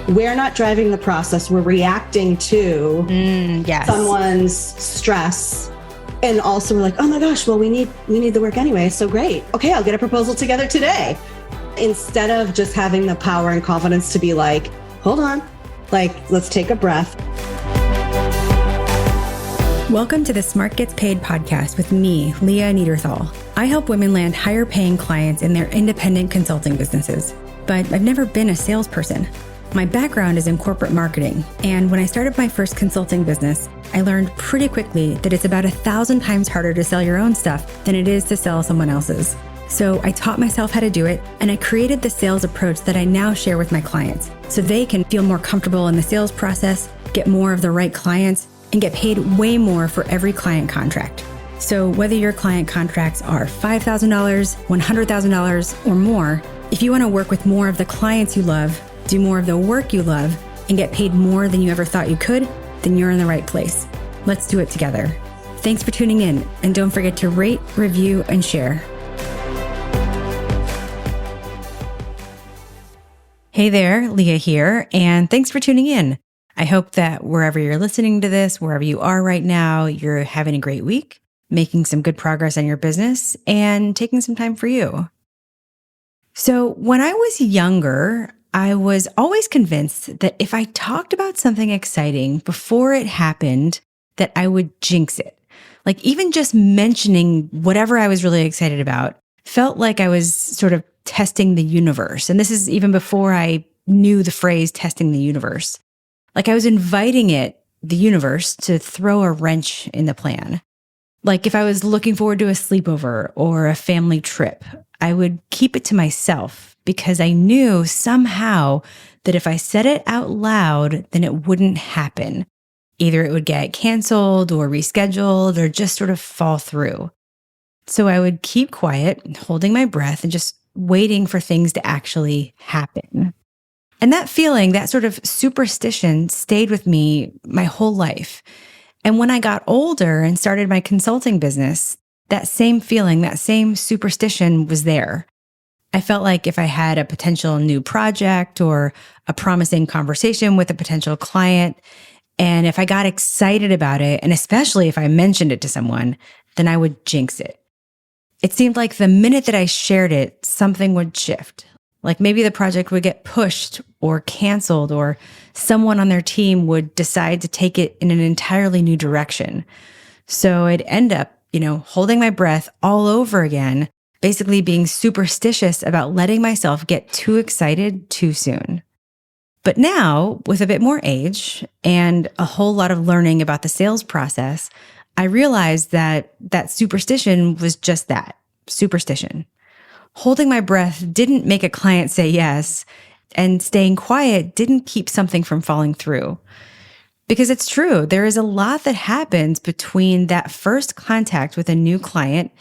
we're not driving the process. We're reacting to yes. someone's stress. And also we're like, oh my gosh, well, we need the work anyway. It's so great. Okay, I'll get a proposal together today. Instead of just having the power and confidence to be like, hold on, like, let's take a breath. Welcome to the Smart Gets Paid podcast with me, Leah Niederthal. I help women land higher paying clients in their independent consulting businesses, but I've never been a salesperson. My background is in corporate marketing, and when I started my first consulting business, I learned pretty quickly that it's about 1,000 times harder to sell your own stuff than it is to sell someone else's. So I taught myself how to do it, and I created the sales approach that I now share with my clients so they can feel more comfortable in the sales process, get more of the right clients, and get paid way more for every client contract. So whether your client contracts are $5,000, $100,000, or more, if you want to work with more of the clients you love, do more of the work you love, and get paid more than you ever thought you could, then you're in the right place. Let's do it together. Thanks for tuning in, and don't forget to rate, review, and share. Hey there, Leah here, and thanks for tuning in. I hope that wherever you're listening to this, wherever you are right now, you're having a great week, making some good progress on your business, and taking some time for you. So when I was younger, I was always convinced that if I talked about something exciting before it happened, that I would jinx it. Like even just mentioning whatever I was really excited about felt like I was sort of testing the universe. And this is even before I knew the phrase testing the universe. Like I was inviting the universe, to throw a wrench in the plan. Like if I was looking forward to a sleepover or a family trip, I would keep it to myself because I knew somehow that if I said it out loud, then it wouldn't happen. Either it would get canceled or rescheduled or just sort of fall through. So I would keep quiet, holding my breath and just waiting for things to actually happen. And that feeling, that sort of superstition stayed with me my whole life. And when I got older and started my consulting business, that same feeling, that same superstition was there. I felt like if I had a potential new project or a promising conversation with a potential client, and if I got excited about it, and especially if I mentioned it to someone, then I would jinx it. It seemed like the minute that I shared it, something would shift. Like maybe the project would get pushed or canceled, or someone on their team would decide to take it in an entirely new direction. So I'd end up, holding my breath all over again, basically being superstitious about letting myself get too excited too soon. But now, with a bit more age and a whole lot of learning about the sales process, I realized that superstition was just that, superstition. Holding my breath didn't make a client say yes, and staying quiet didn't keep something from falling through. Because it's true, there is a lot that happens between that first contact with a new client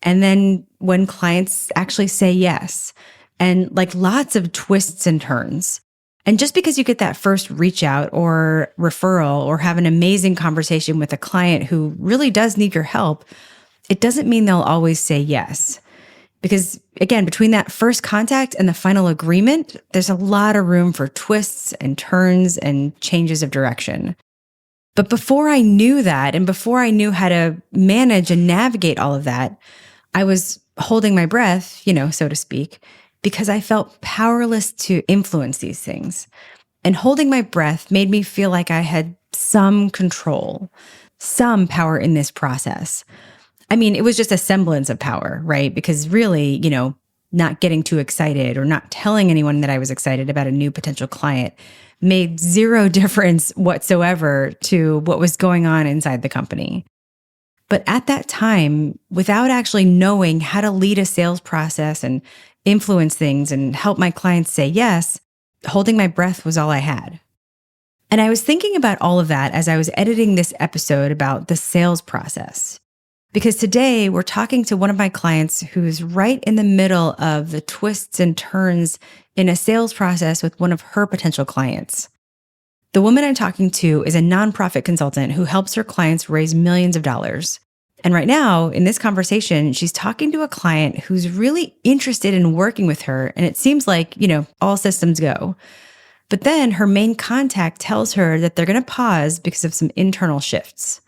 and then when clients actually say yes, and like lots of twists and turns. And just because you get that first reach out or referral or have an amazing conversation with a client who really does need your help, it doesn't mean they'll always say yes. Because again, between that first contact and the final agreement, there's a lot of room for twists and turns and changes of direction. But before I knew that, and before I knew how to manage and navigate all of that, I was holding my breath, so to speak, because I felt powerless to influence these things. And holding my breath made me feel like I had some control, some power in this process. I mean, it was just a semblance of power, right? Because really, not getting too excited or not telling anyone that I was excited about a new potential client made zero difference whatsoever to what was going on inside the company. But at that time, without actually knowing how to lead a sales process and influence things and help my clients say yes, holding my breath was all I had. And I was thinking about all of that as I was editing this episode about the sales process. Because today we're talking to one of my clients who's right in the middle of the twists and turns in a sales process with one of her potential clients. The woman I'm talking to is a nonprofit consultant who helps her clients raise millions of dollars. And right now, in this conversation, she's talking to a client who's really interested in working with her. And it seems like, all systems go. But then her main contact tells her that they're going to pause because of some internal shifts.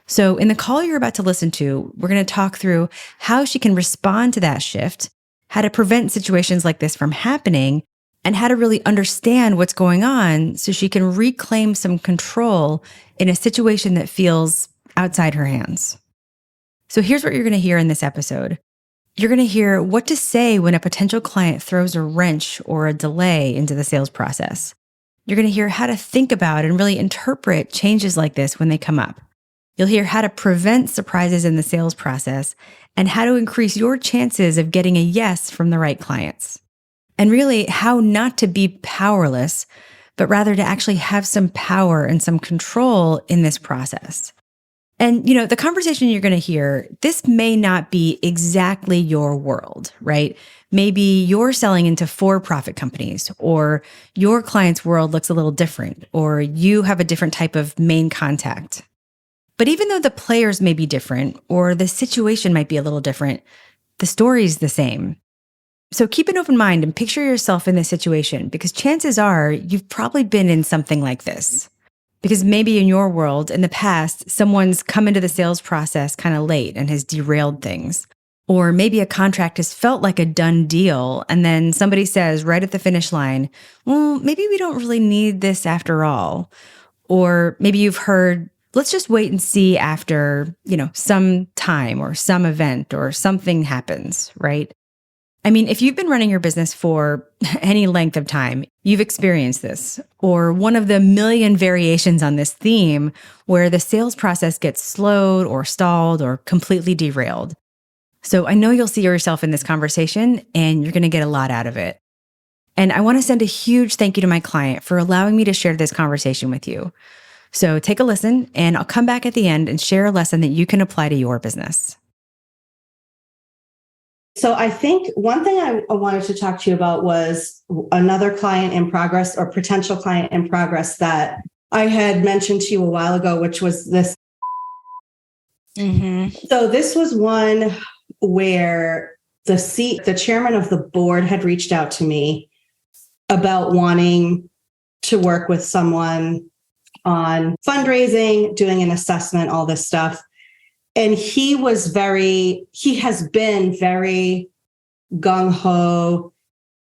So in the call you're about to listen to, we're going to talk through how she can respond to that shift, how to prevent situations like this from happening, and how to really understand what's going on so she can reclaim some control in a situation that feels outside her hands. So here's what you're going to hear in this episode. You're going to hear what to say when a potential client throws a wrench or a delay into the sales process. You're going to hear how to think about and really interpret changes like this when they come up. You'll hear how to prevent surprises in the sales process and how to increase your chances of getting a yes from the right clients. And really how not to be powerless, but rather to actually have some power and some control in this process. And, the conversation you're going to hear, this may not be exactly your world, right? Maybe you're selling into for-profit companies, or your client's world looks a little different, or you have a different type of main contact. But even though the players may be different, or the situation might be a little different, the story's the same. So keep an open mind and picture yourself in this situation, because chances are you've probably been in something like this. Because maybe in your world, in the past, someone's come into the sales process kind of late and has derailed things. Or maybe a contract has felt like a done deal, and then somebody says right at the finish line, well, maybe we don't really need this after all. Or maybe you've heard, let's just wait and see after, some time or some event or something happens, right? I mean, if you've been running your business for any length of time, you've experienced this, or one of the million variations on this theme where the sales process gets slowed or stalled or completely derailed. So I know you'll see yourself in this conversation and you're going to get a lot out of it. And I want to send a huge thank you to my client for allowing me to share this conversation with you. So take a listen and I'll come back at the end and share a lesson that you can apply to your business. So I think one thing I wanted to talk to you about was another client in progress or potential client in progress that I had mentioned to you a while ago, which was this. Mm-hmm. So this was one where the chairman of the board had reached out to me about wanting to work with someone on fundraising, doing an assessment, all this stuff. And he has been very gung-ho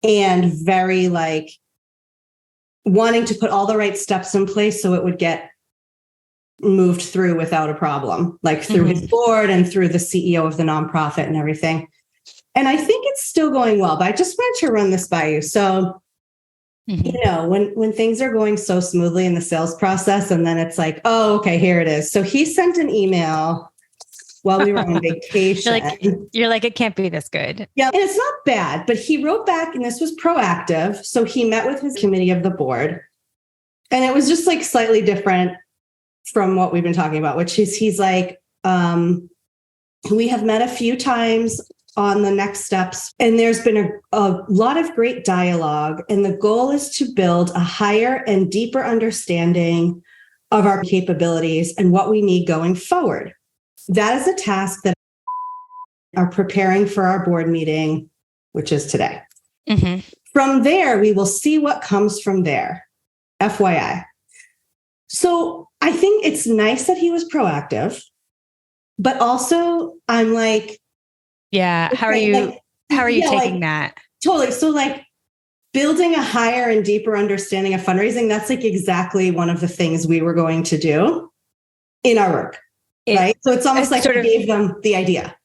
and very wanting to put all the right steps in place so it would get moved through without a problem, through his board and through the CEO of the nonprofit and everything. And I think it's still going well, but I just wanted to run this by you. So, when things are going so smoothly in the sales process and then it's like, oh, okay, here it is. So he sent an email while we were on vacation. You're like, it can't be this good. Yeah. And it's not bad, but he wrote back and this was proactive. So he met with his committee of the board and it was just slightly different from what we've been talking about, which is he's like, we have met a few times on the next steps and there's been a lot of great dialogue. And the goal is to build a higher and deeper understanding of our capabilities and what we need going forward. That is a task that we are preparing for our board meeting, which is today. Mm-hmm. From there, we will see what comes from there. FYI. So I think it's nice that he was proactive, but also I'm like, yeah, how are you taking that? Totally. So building a higher and deeper understanding of fundraising, that's exactly one of the things we were going to do in our work. Right. So it's almost like I gave them the idea.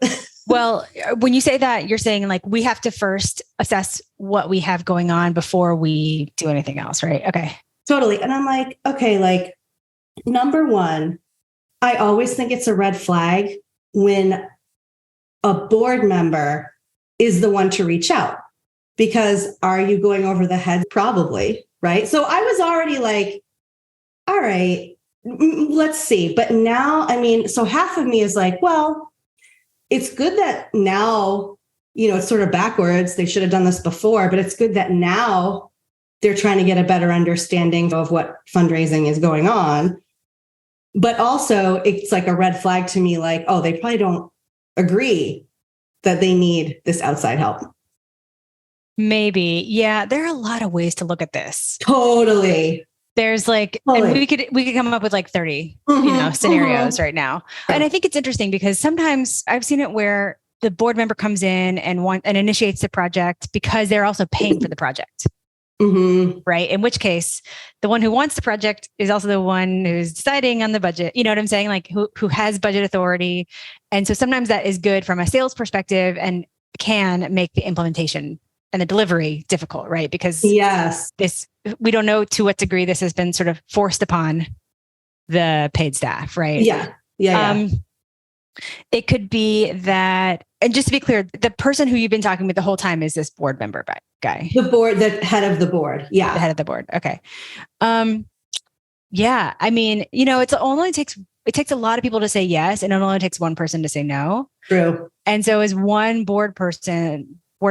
Well, when you say that, you're saying we have to first assess what we have going on before we do anything else. Right. Okay. Totally. And I'm like, okay, number one, I always think it's a red flag when a board member is the one to reach out, because are you going over the head? Probably. Right. So I was already all right, let's see. But now, so half of me is well, it's good that now, it's sort of backwards. They should have done this before, but it's good that now they're trying to get a better understanding of what fundraising is going on. But also it's a red flag to me, oh, they probably don't agree that they need this outside help. Maybe. Yeah. There are a lot of ways to look at this. Totally. There's like, and we could come up with like 30, scenarios right now. And I think it's interesting because sometimes I've seen it where the board member comes in and initiates the project because they're also paying for the project. Right. In which case, the one who wants the project is also the one who's deciding on the budget. You know what I'm saying? Like who has budget authority. And so sometimes that is good from a sales perspective and can make the implementation and the delivery difficult, right? Because we don't know to what degree this has been sort of forced upon the paid staff, right? Yeah. It could be that, and just to be clear, the person who you've been talking with the whole time is this board member guy. The head of the board. Yeah. The head of the board. Okay. Yeah. I mean, it takes a lot of people to say yes, and it only takes one person to say no. True. And so is one board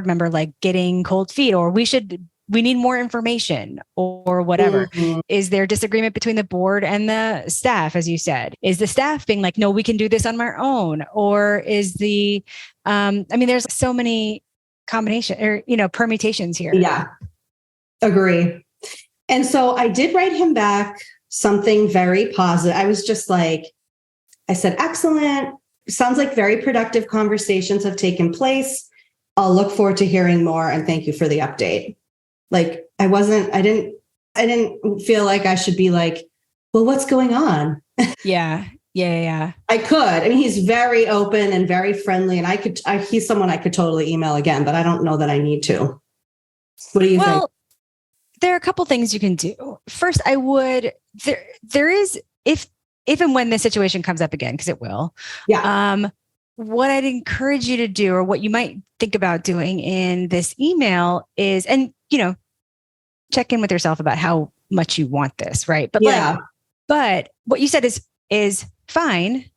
member like getting cold feet, or we need more information or whatever? Is there disagreement between the board and the staff, as you said? Is the staff being like, no, we can do this on our own? Or is there's so many permutations here. Yeah. Agree. And so I did write him back something very positive. I was just like, I said, excellent. Sounds like very productive conversations have taken place. I'll look forward to hearing more, and thank you for the update. Like I didn't feel like I should be like, well, what's going on? Yeah. I could. I mean, he's very open and very friendly, and he's someone I could totally email again, but I don't know that I need to. What do you think? Well, there are a couple things you can do. First, I would, there is, if and when this situation comes up again, because it will. Yeah. What I'd encourage you to do, or what you might think about doing in this email is, and check in with yourself about how much you want this, right? But but what you said is fine.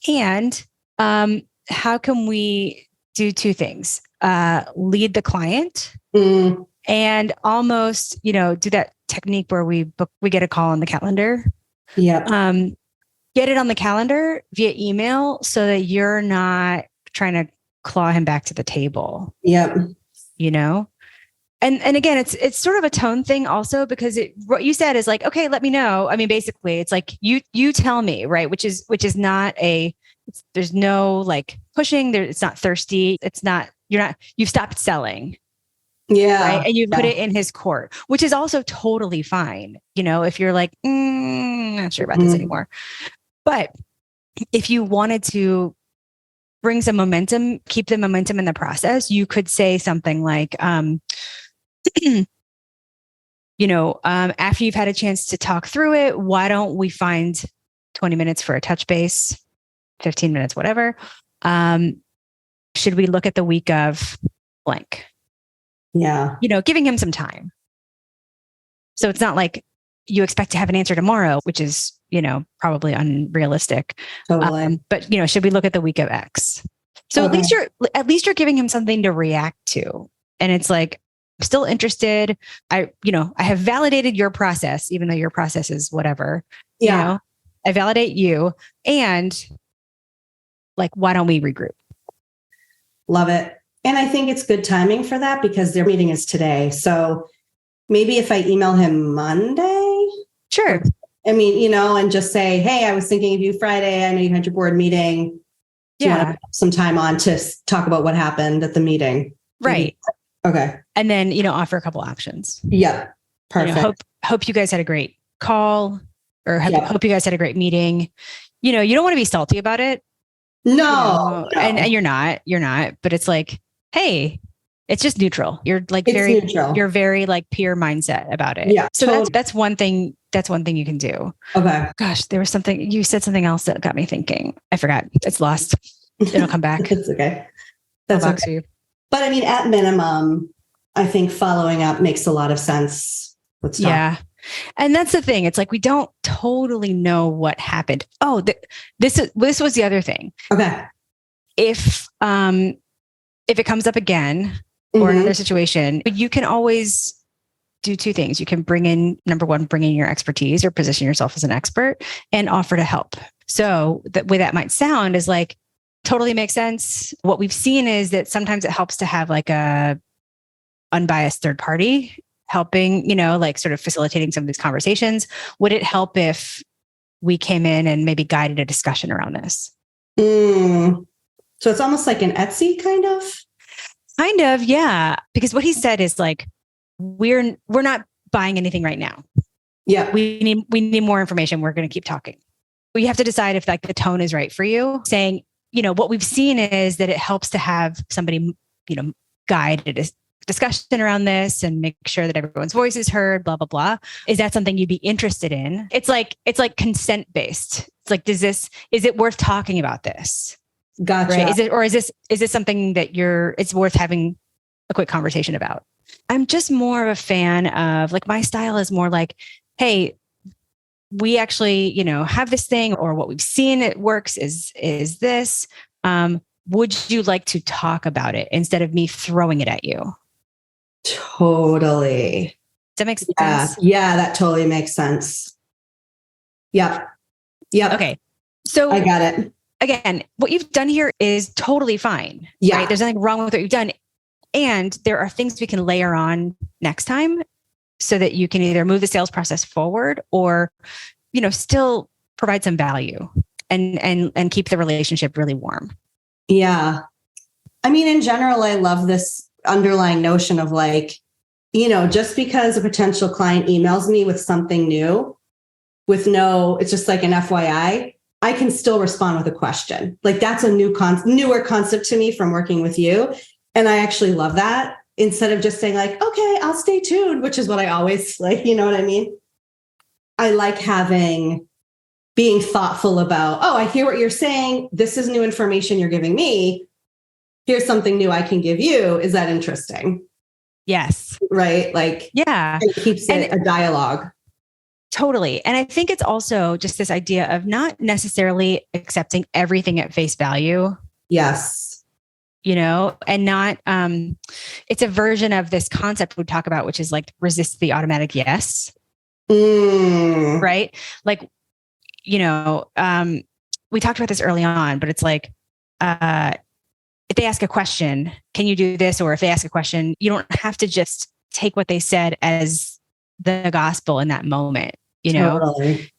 And how can we do two things? Lead the client and almost, do that technique where we get a call on the calendar. Yeah. Get it on the calendar via email so that you're not trying to claw him back to the table. Yep. And again, it's sort of a tone thing also, because what you said is like, okay, let me know. I mean, basically it's like, you tell me, right? Which is not there's no like pushing there. It's not thirsty. You've stopped selling. Yeah. Right. And you put it in his court, which is also totally fine. If you're like, not sure about this anymore. But if you wanted to bring some momentum, keep the momentum in the process, you could say something like, after you've had a chance to talk through it, why don't we find 20 minutes for a touch base, 15 minutes, whatever. Should we look at the week of blank? Yeah. Giving him some time. So it's not like you expect to have an answer tomorrow, which is, probably unrealistic. Totally. But should we look at the week of X? So at least you're giving him something to react to. And it's like, I'm still interested. I have validated your process, even though your process is whatever. Yeah. I validate you. And like, why don't we regroup? Love it. And I think it's good timing for that because their meeting is today. So maybe if I email him Monday. Sure. I mean, and just say, hey, I was thinking of you Friday. I know you had your board meeting. Do you want to put some time on to talk about what happened at the meeting? Right. Maybe. Okay. And then, offer a couple options. Yep. Perfect. Hope you guys had a great call, or hope you guys had a great meeting. You don't want to be salty about it. No. And you're not, but it's like, hey, it's just neutral. You're like neutral. You're very like peer mindset about it. Yeah. So that's one thing. That's one thing you can do. Okay. Gosh, there was something, you said something else that got me thinking. I forgot. It's lost. It'll come back. It's okay. That's okay. For you. But I mean, at minimum, I think following up makes a lot of sense. Yeah. And that's the thing. It's like, we don't totally know what happened. Oh, this was the other thing. Okay. If it comes up again or another situation, you can always do two things. You can number one, bring in your expertise or position yourself as an expert and offer to help. So the way that might sound is like, totally makes sense. What we've seen is that sometimes it helps to have like a unbiased third party helping, like sort of facilitating some of these conversations? Would it help if we came in and maybe guided a discussion around this? So it's almost like an Etsy kind of? Kind of, yeah. Because what he said is like, we're not buying anything right now. Yeah. We need more information. We're going to keep talking. But you have to decide if like the tone is right for you. Saying, what we've seen is that it helps to have somebody, guide a discussion around this and make sure that everyone's voice is heard, blah, blah, blah. Is that something you'd be interested in? It's like consent based. It's like, is it worth talking about this? Gotcha. Right? Is this something that it's worth having a quick conversation about? I'm just more of a fan of like, my style is more like, hey, we actually, have this thing, or what we've seen it works is this. Would you like to talk about it instead of me throwing it at you? Totally. Does that make sense? Yeah, that totally makes sense. Yep. Okay. So I got it. Again, what you've done here is totally fine. Yeah. Right? There's nothing wrong with what you've done. And there are things we can layer on next time so that you can either move the sales process forward or, still provide some value and keep the relationship really warm. Yeah. I mean, in general, I love this underlying notion of like, just because a potential client emails me with something new it's just like an FYI, I can still respond with a question. Like that's a newer concept to me from working with you. And I actually love that, instead of just saying like, okay, I'll stay tuned, which is what I always like, you know what I mean? I like being thoughtful about, oh, I hear what you're saying. This is new information you're giving me. Here's something new I can give you. Is that interesting? Yes. Right. Like, yeah. It keeps it a dialogue. Totally. And I think it's also just this idea of not necessarily accepting everything at face value. Yes. And not, it's a version of this concept we talk about, which is like resist the automatic yes. Right. Like, we talked about this early on, but it's like, if they ask a question, can you do this? Or if they ask a question, you don't have to just take what they said as the gospel in that moment, Totally.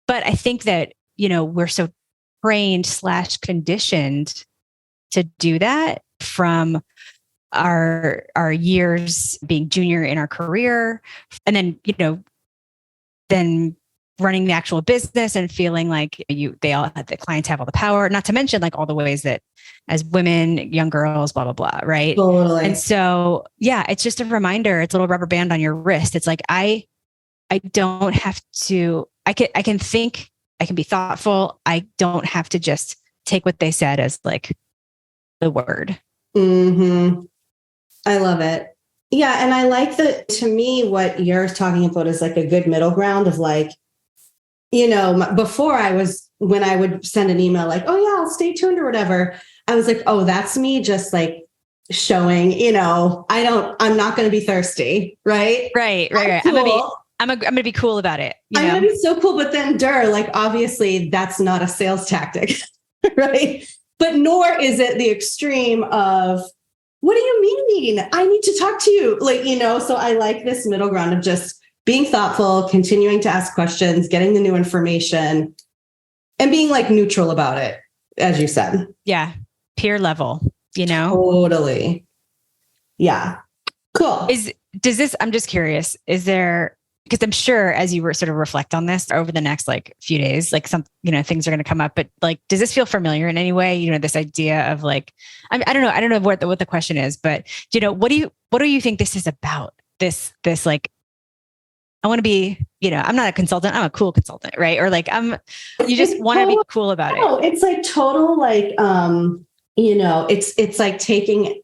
But I think that, we're so trained / conditioned to do that from our years being junior in our career. And then, then running the actual business and feeling like the clients have all the power, not to mention like all the ways that as women, young girls, blah, blah, blah. Right. Totally. And so, yeah, it's just a reminder. It's a little rubber band on your wrist. It's like, I don't have to, I can think, I can be thoughtful. I don't have to just take what they said as like the word. Mm-hmm. I love it. Yeah. And I like that. To me, what you're talking about is like a good middle ground of like, before when I would send an email like, oh yeah, I'll stay tuned or whatever, I was like, oh, that's me just like showing, I'm not going to be thirsty. Right. Right. Cool. I'm going to be cool about it. I'm going to be so cool. But then like, obviously that's not a sales tactic. Right. But nor is it the extreme of, what do you mean? I need to talk to you. Like, so I like this middle ground of just being thoughtful, continuing to ask questions, getting the new information, and being like neutral about it, as you said. Yeah. Peer level, Totally. Yeah. Cool. I'm just curious, because I'm sure as you sort of reflect on this over the next like few days, like some, things are going to come up, but like, does this feel familiar in any way? This idea of like, I don't know what the question is, but what do you think this is about? This like, I want to be, I'm not a consultant. I'm a cool consultant, right? Or like, you just want to be cool about it. It's like total, like, it's like taking,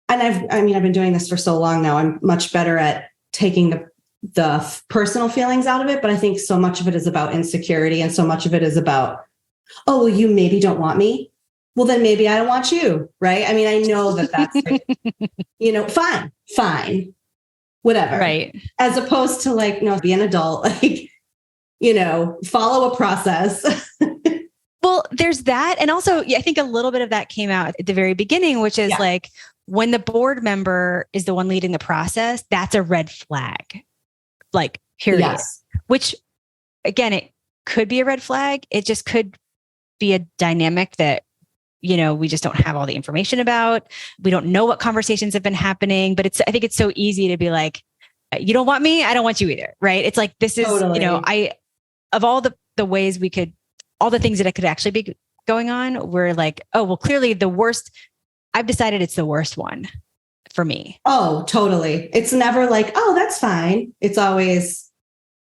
and I've been doing this for so long now. I'm much better at taking the personal feelings out of it. But I think so much of it is about insecurity. And so much of it is about, oh, well, you maybe don't want me. Well, then maybe I don't want you. Right. I mean, I know that's, like, fine. Whatever. Right. As opposed to like, no, be an adult, like, follow a process. Well, there's that. And also, I think a little bit of that came out at the very beginning, which is like, when the board member is the one leading the process, that's a red flag, like period. Yes. Which again, it could be a red flag. It just could be a dynamic that, we just don't have all the information about. We don't know what conversations have been happening, but I think it's so easy to be like, you don't want me, I don't want you either. Right. It's like, this is, Totally. of all the ways all the things that could actually be going on, we're like, oh, well, clearly the worst, I've decided it's the worst one for me. Oh, totally. It's never like, oh, that's fine. It's always,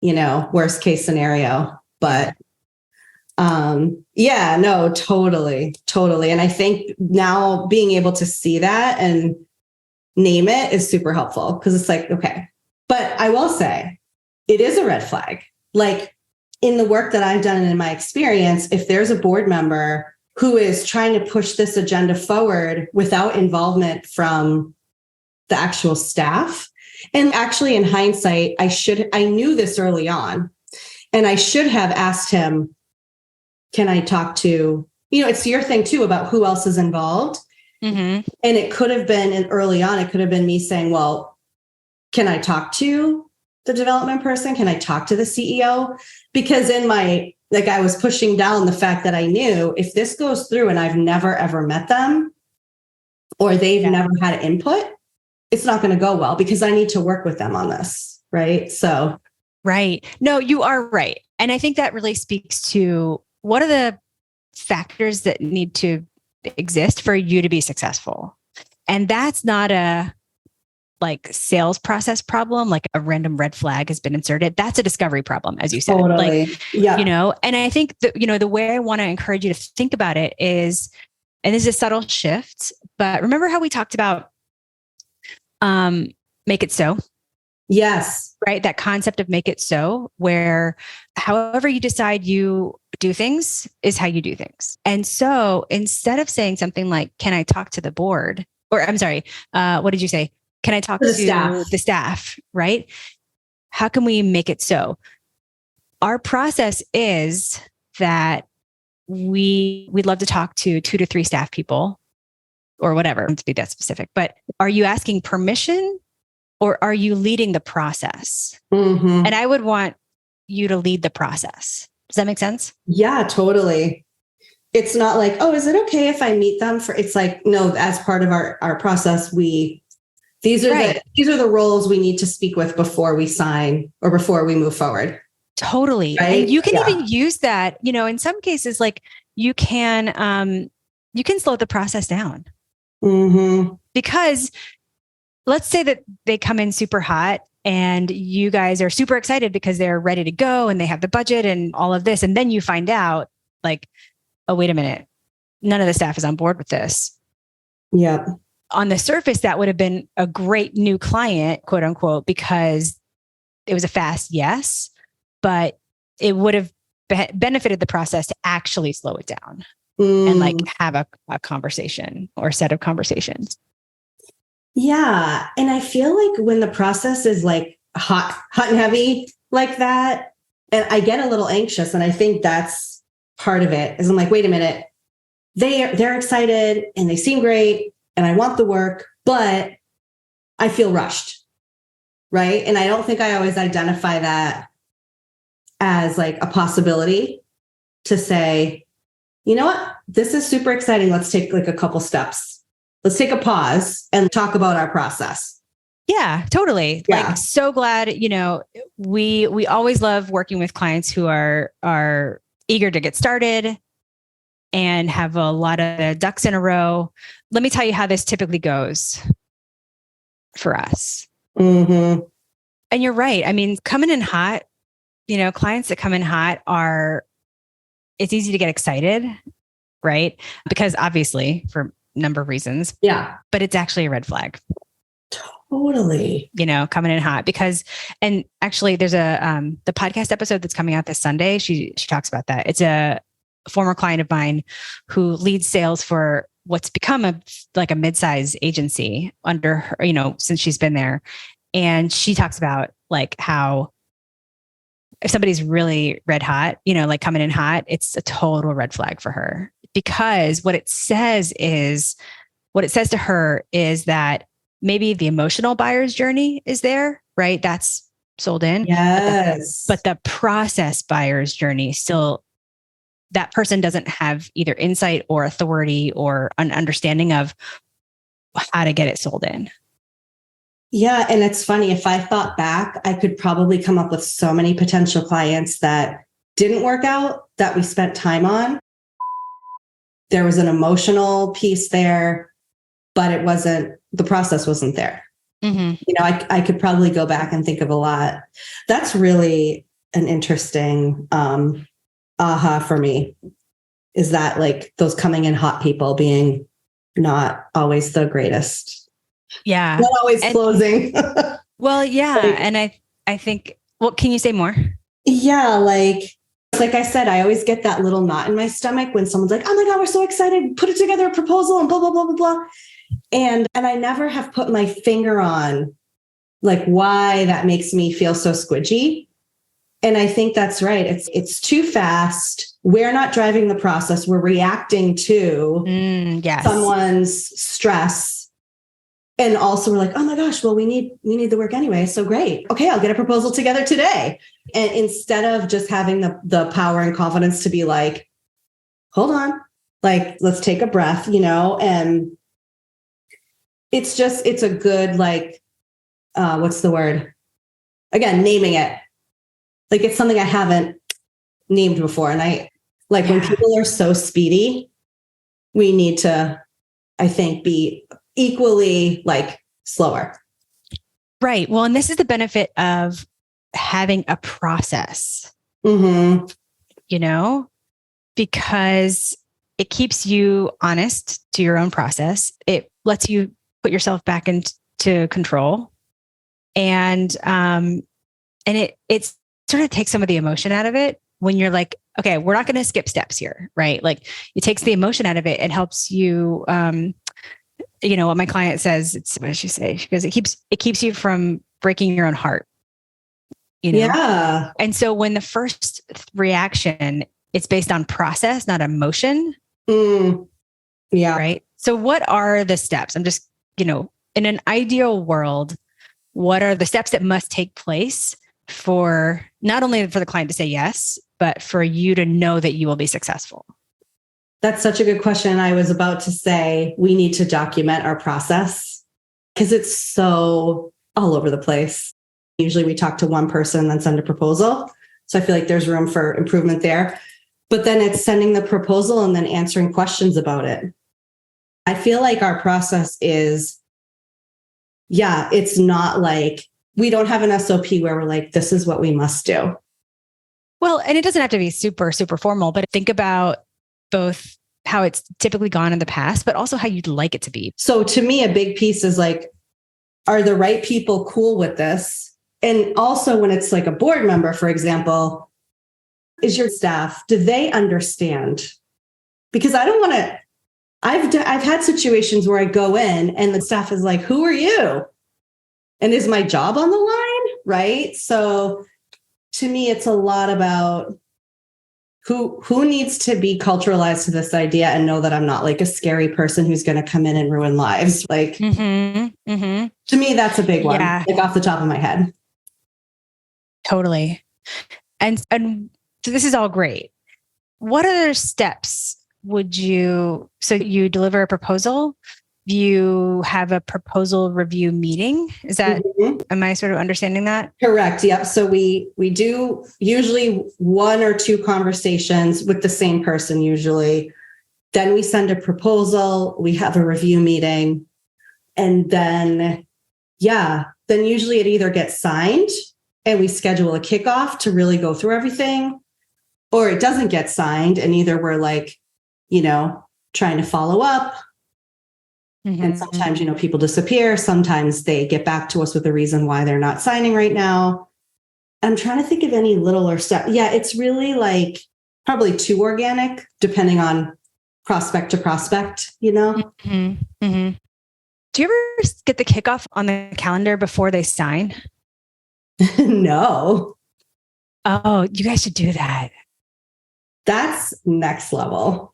worst case scenario. But yeah, no, totally. And I think now being able to see that and name it is super helpful, because it's like, okay. But I will say it is a red flag. Like, in the work that I've done and in my experience, if there's a board member who is trying to push this agenda forward without involvement from the actual staff, and actually in hindsight, I knew this early on, and I should have asked him, can I talk to, it's your thing too about who else is involved. Mm-hmm. And it could have been, early on, it could have been me saying, well, can I talk to the development person? Can I talk to the CEO? Because I was pushing down the fact that I knew if this goes through and I've never, ever met them, or they've never had input, it's not going to go well, because I need to work with them on this. Right. So. Right. No, you are right. And I think that really speaks to what are the factors that need to exist for you to be successful. And that's not a sales process problem, like a random red flag has been inserted. That's a discovery problem, as you said. Totally. And I think that, the way I want to encourage you to think about it is, and this is a subtle shift, but remember how we talked about make it so? Yes. Right. That concept of make it so, where however you decide you do things is how you do things. And so instead of saying something like, can I talk to the board? Or I'm sorry, what did you say? Can I talk to the staff? Right? How can we make it so? Our process is that we'd love to talk to 2 to 3 staff people or whatever, to be that specific. But are you asking permission or are you leading the process? Mm-hmm. And I would want you to lead the process. Does that make sense? Yeah, totally. It's not like, oh, is it okay if I meet them it's like, no, as part of our process, these are the roles we need to speak with before we sign or before we move forward. Totally. Right? And you can even use that, in some cases, like you can slow the process down. Mm-hmm. Because let's say that they come in super hot and you guys are super excited because they're ready to go and they have the budget and all of this. And then you find out like, oh, wait a minute, none of the staff is on board with this. Yeah. On the surface, that would have been a great new client, quote unquote, because it was a fast yes, but it would have benefited the process to actually slow it down and have a conversation or set of conversations. Yeah. And I feel like when the process is like hot and heavy like that, and I get a little anxious, and I think that's part of it, is I'm like, wait a minute, they're excited and they seem great and I want the work, but I feel rushed. Right. And I don't think I always identify that as like a possibility to say, you know what, this is super exciting. Let's take like a couple steps. Let's take a pause and talk about our process. Yeah, totally. Yeah. Like, so glad, we always love working with clients who are eager to get started and have a lot of ducks in a row. Let me tell you how this typically goes for us. Mm-hmm. And you're right. I mean, coming in hot, clients that come in hot it's easy to get excited, right? Because obviously for a number of reasons. Yeah. But it's actually a red flag. Totally. Coming in hot and actually there's the podcast episode that's coming out this Sunday. She talks about that. It's a former client of mine who leads sales for what's become a mid-size agency under her, since she's been there. And she talks about like how if somebody's really red hot, like coming in hot, it's a total red flag for her, because what it says is what it says to her is that maybe the emotional buyer's journey is there, right? That's sold in. Yes. But the process buyer's journey still, that person doesn't have either insight or authority or an understanding of how to get it sold in. Yeah. And it's funny, if I thought back, I could probably come up with so many potential clients that didn't work out that we spent time on. There was an emotional piece there, but the process wasn't there. You know, I could probably go back and think of a lot. That's really an interesting aha for me, is that like those coming in hot people being not always the greatest. Yeah. Not always closing. Well, yeah. Like, and I think, well, can you say more? Yeah. Like I said, I always get that little knot in my stomach when someone's like, oh my God, we're so excited, put it together a proposal and blah, blah, blah, blah, blah. And I never have put my finger on like why that makes me feel so squidgy. And I think that's right. It's too fast. We're not driving the process. We're reacting to Yes. someone's stress. And also we're like, oh my gosh, well, we need the work anyway. So great. Okay, I'll get a proposal together today. And instead of just having the power and confidence to be like, hold on, like, let's take a breath, and it's a good, like, what's the word? Again, naming it. Like, it's something I haven't named before. And when people are so speedy, we need to, I think, be equally like slower. Right. Well, and this is the benefit of having a process, because it keeps you honest to your own process. It lets you put yourself back into control. And it sort of takes some of the emotion out of it when you're like, okay, we're not going to skip steps here. Right. Like, it takes the emotion out of it. It helps you, what my client says, what does she say? She goes, it keeps you from breaking your own heart. Yeah. And so when the first reaction, it's based on process, not emotion. Yeah. Right. So what are the steps? I'm just, in an ideal world, what are the steps that must take place for not only for the client to say yes, but for you to know that you will be successful? That's such a good question. I was about to say we need to document our process because it's so all over the place. Usually we talk to one person, then send a proposal. So I feel like there's room for improvement there. But then it's sending the proposal and then answering questions about it. I feel like our process is, it's not like we don't have an SOP where we're like, this is what we must do. Well, and it doesn't have to be super, super formal, but think about both how it's typically gone in the past, but also how you'd like it to be. So to me, a big piece is like, are the right people cool with this? And also when it's like a board member, for example, is your staff, do they understand? Because I don't want to, I've had situations where I go in and the staff is like, who are you? And is my job on the line? Right. So to me, it's a lot about who needs to be culturalized to this idea and know that I'm not like a scary person who's going to come in and ruin lives. Like, to me, that's a big one, like off the top of my head. Totally. And so this is all great. What other steps so you deliver a proposal, you have a proposal review meeting. Is that, am I sort of understanding that? Correct. Yep. So we do usually 1 or 2 conversations with the same person usually. Then we send a proposal, we have a review meeting, and then usually it either gets signed and we schedule a kickoff to really go through everything, or it doesn't get signed and either we're like, trying to follow up. And sometimes, people disappear. Sometimes they get back to us with a reason why they're not signing right now. I'm trying to think of any littler step. Yeah, it's really like probably too organic, depending on prospect to prospect, Do you ever get the kickoff on the calendar before they sign? No. Oh, you guys should do that. That's next level.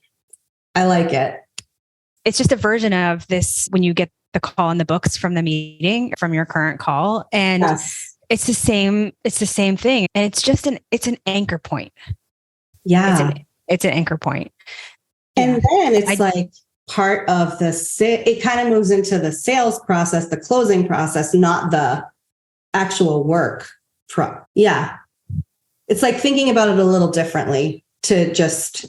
I like it. it's just a version of this when you get the call in the books from the meeting, from your current call. And Yes. it's the same thing. And it's an anchor point. Yeah. It's an anchor point. And then it's like part of it kind of moves into the sales process, the closing process, not the actual work. Yeah. It's like thinking about it a little differently to just.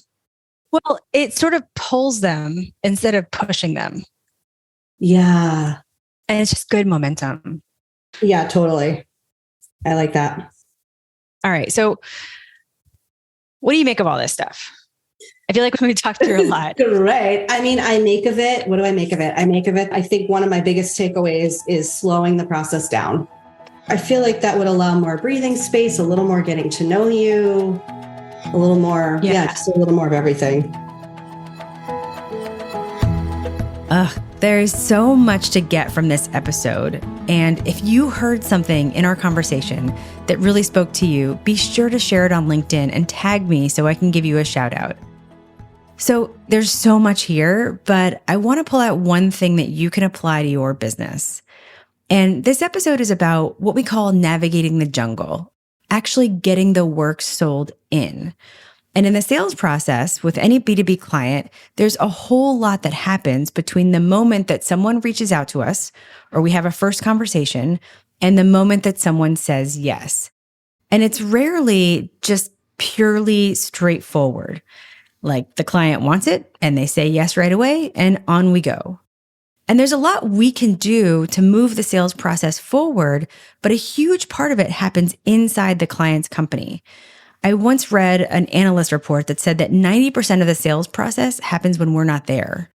Well, it sort of pulls them instead of pushing them. Yeah. And it's just good momentum. Yeah, totally. I like that. All right. So what do you make of all this stuff? I feel like we talked through a lot. Right. I mean, I make of it. What do I make of it? I think one of my biggest takeaways is slowing the process down. I feel like that would allow more breathing space, a little more getting to know you, a little more, just a little more of everything. There's so much to get from this episode. And if you heard something in our conversation that really spoke to you, be sure to share it on LinkedIn and tag me so I can give you a shout out. So there's so much here, but I want to pull out one thing that you can apply to your business. And this episode is about what we call navigating the jungle, actually getting the work sold in. And in the sales process with any B2B client, there's a whole lot that happens between the moment that someone reaches out to us or we have a first conversation and the moment that someone says yes. And it's rarely just purely straightforward. Like the client wants it and they say yes right away and on we go. And there's a lot we can do to move the sales process forward, but a huge part of it happens inside the client's company. I once read an analyst report that said that 90% of the sales process happens when we're not there.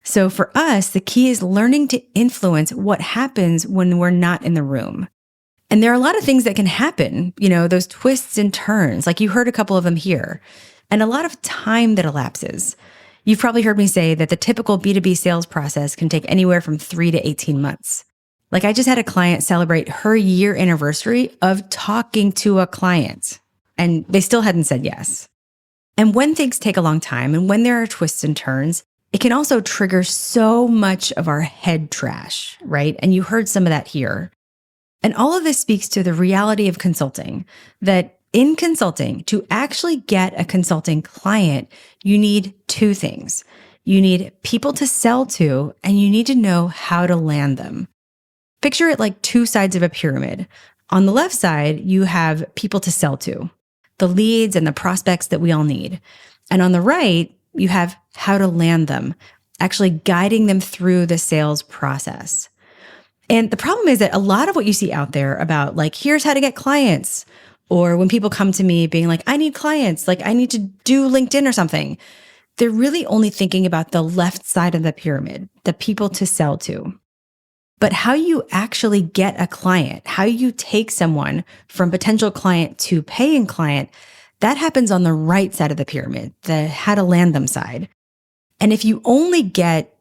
So for us, the key is learning to influence what happens when we're not in the room. And there are a lot of things that can happen, those twists and turns, like you heard a couple of them here, and a lot of time that elapses. You've probably heard me say that the typical B2B sales process can take anywhere from 3 to 18 months. Like I just had a client celebrate her year anniversary of talking to a client, and they still hadn't said yes. And when things take a long time and when there are twists and turns, it can also trigger so much of our head trash, right? And you heard some of that here. And all of this speaks to the reality of consulting, that in consulting, to actually get a consulting client, you need two things. You need people to sell to, and you need to know how to land them. Picture it like two sides of a pyramid. On the left side, you have people to sell to, the leads and the prospects that we all need. And on the right, you have how to land them, actually guiding them through the sales process. And the problem is that a lot of what you see out there about like, here's how to get clients, or when people come to me being like, I need clients, like I need to do LinkedIn or something, they're really only thinking about the left side of the pyramid, the people to sell to. But how you actually get a client, how you take someone from potential client to paying client, that happens on the right side of the pyramid, the how to land them side. And if you only get,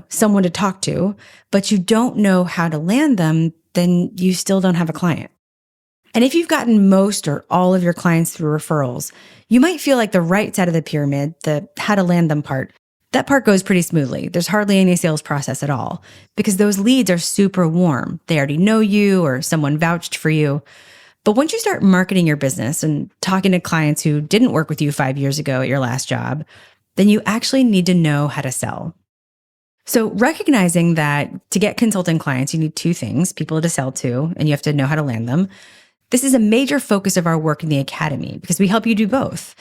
someone to talk to, but you don't know how to land them, then you still don't have a client. And if you've gotten most or all of your clients through referrals, you might feel like the right side of the pyramid, the how to land them part, that part goes pretty smoothly. There's hardly any sales process at all because those leads are super warm. They already know you or someone vouched for you. But once you start marketing your business and talking to clients who didn't work with you 5 years ago at your last job, then you actually need to know how to sell. So recognizing that to get consulting clients, you need two things, people to sell to, and you have to know how to land them. This is a major focus of our work in the Academy because we help you do both,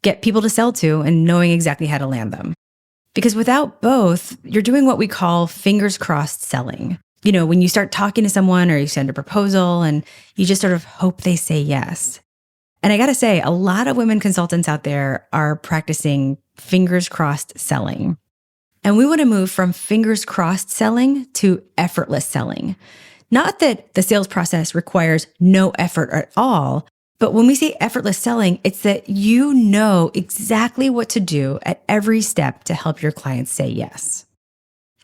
get people to sell to and knowing exactly how to land them. Because without both, you're doing what we call fingers crossed selling. When you start talking to someone or you send a proposal and you just sort of hope they say yes. And I got to say, a lot of women consultants out there are practicing fingers crossed selling. And we want to move from fingers crossed selling to effortless selling. Not that the sales process requires no effort at all, but when we say effortless selling, it's that you know exactly what to do at every step to help your clients say yes.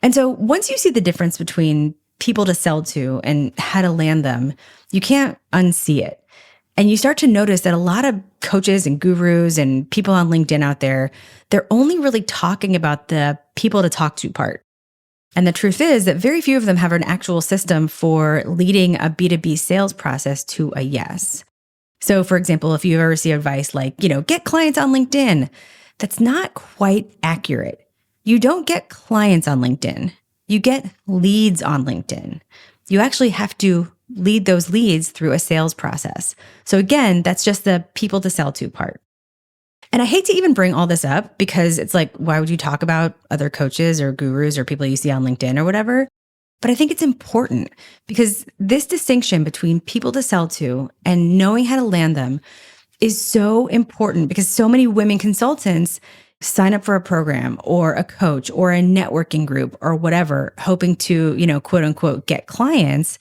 And so once you see the difference between people to sell to and how to land them, you can't unsee it. And you start to notice that a lot of coaches and gurus and people on LinkedIn out there, they're only really talking about the people to talk to part. And the truth is that very few of them have an actual system for leading a B2B sales process to a yes. So for example, if you ever see advice like, get clients on LinkedIn, that's not quite accurate. You don't get clients on LinkedIn. You get leads on LinkedIn. You actually have to lead those leads through a sales process. So again, that's just the people to sell to part. And I hate to even bring all this up because it's like, why would you talk about other coaches or gurus or people you see on LinkedIn or whatever? But I think it's important because this distinction between people to sell to and knowing how to land them is so important because so many women consultants sign up for a program or a coach or a networking group or whatever, hoping to, quote unquote, get clients.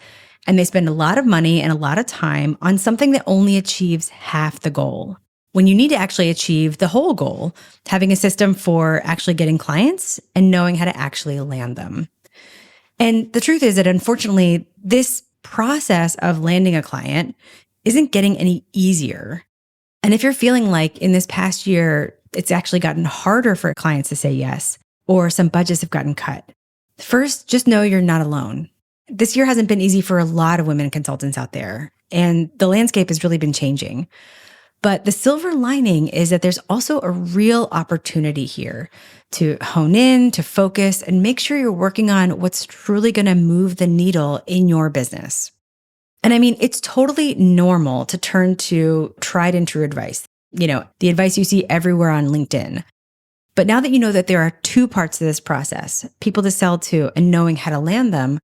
And they spend a lot of money and a lot of time on something that only achieves half the goal. When you need to actually achieve the whole goal, having a system for actually getting clients and knowing how to actually land them. And the truth is that unfortunately, this process of landing a client isn't getting any easier. And if you're feeling like in this past year, it's actually gotten harder for clients to say yes, or some budgets have gotten cut, first, just know you're not alone. This year hasn't been easy for a lot of women consultants out there, and the landscape has really been changing. But the silver lining is that there's also a real opportunity here to hone in, to focus, and make sure you're working on what's truly going to move the needle in your business. And I mean, it's totally normal to turn to tried and true advice, the advice you see everywhere on LinkedIn. But now that you know that there are two parts to this process, people to sell to and knowing how to land them,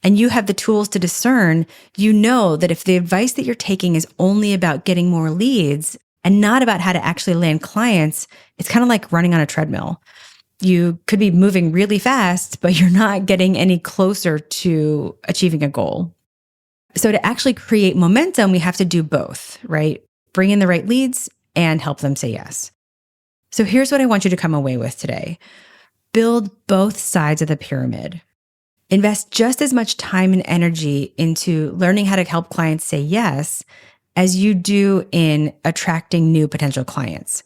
and you have the tools to discern, you know that if the advice that you're taking is only about getting more leads and not about how to actually land clients, it's kind of like running on a treadmill. You could be moving really fast, but you're not getting any closer to achieving a goal. So to actually create momentum, we have to do both, right? Bring in the right leads and help them say yes. So here's what I want you to come away with today. Build both sides of the pyramid. Invest just as much time and energy into learning how to help clients say yes as you do in attracting new potential clients,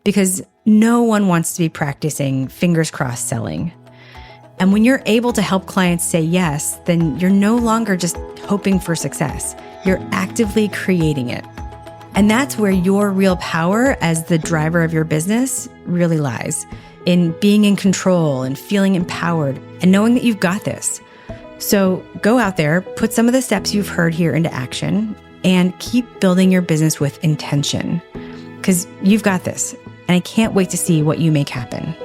because no one wants to be practicing fingers crossed selling. And when you're able to help clients say yes, then you're no longer just hoping for success. You're actively creating it. And that's where your real power as the driver of your business really lies, in being in control and feeling empowered and knowing that you've got this. So go out there, put some of the steps you've heard here into action, and keep building your business with intention, because you've got this. And I can't wait to see what you make happen.